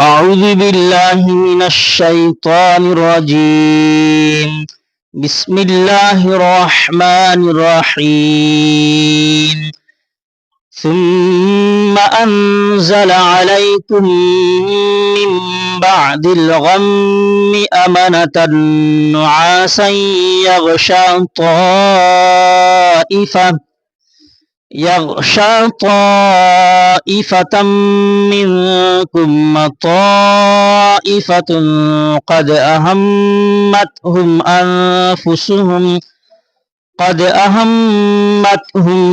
أعوذ بالله من الشيطان الرجيم. بسم الله الرحمن الرحيم. ثم أنزل عليكم من بعد الغم أمنة نعاسا يغشى طائفة منكم وطائفة قد أهمتهم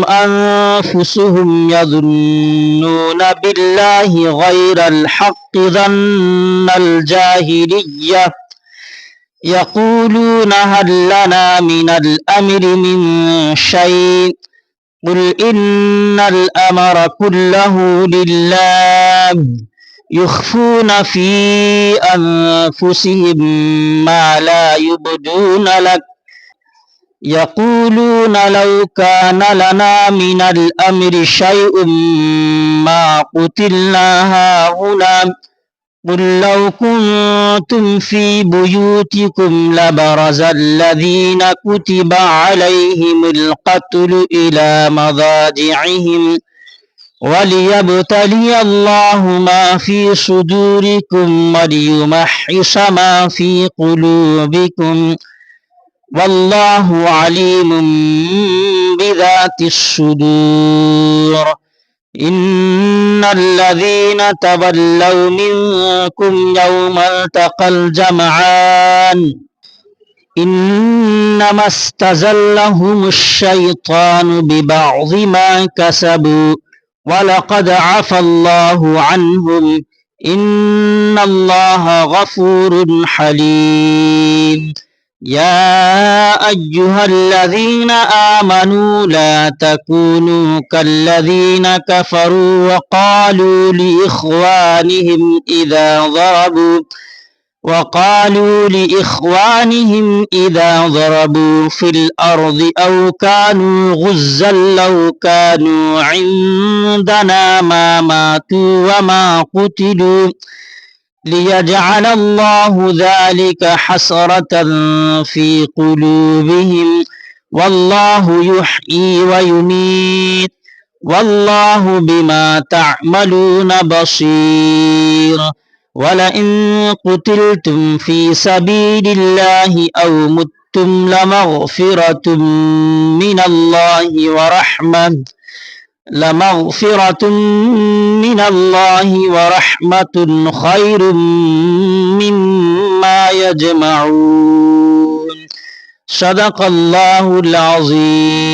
أنفسهم يظنون بالله غير الحق ظن الجاهلية يقولون هل لنا من الأمر من شيء قل إن الأمر كله لله يخفون في أنفسهم ما لا يبدون لك يقولون لو كان لنا من الأمر شيء ما قتلنا هاهنا قل لو كنتم في بيوتكم لبرز الذين كتب عليهم القتل إلى مضاجعهم وليبتلي الله ما في صدوركم وليمحص ما في قلوبكم والله عليم بذات الصدور. إن الذين تولوا منكم يوم التقى الجمعان إنما استزلهم الشيطان ببعض ما كسبوا ولقد عفى الله عنهم إن الله غفور حليم. يا أيها الذين آمنوا لا تكونوا كالذين كفروا وقالوا لإخوانهم إذا ضربوا في الأرض أو كانوا غزا لو كانوا عندنا ما ماتوا وما قتلوا ليجعل الله ذلك حسرة في قلوبهم والله يحيي ويميت والله بما تعملون بصير. ولئن قتلتم في سبيل الله أو متم لمغفرة من الله ورحمة خير مما يجمعون. صدق الله العظيم.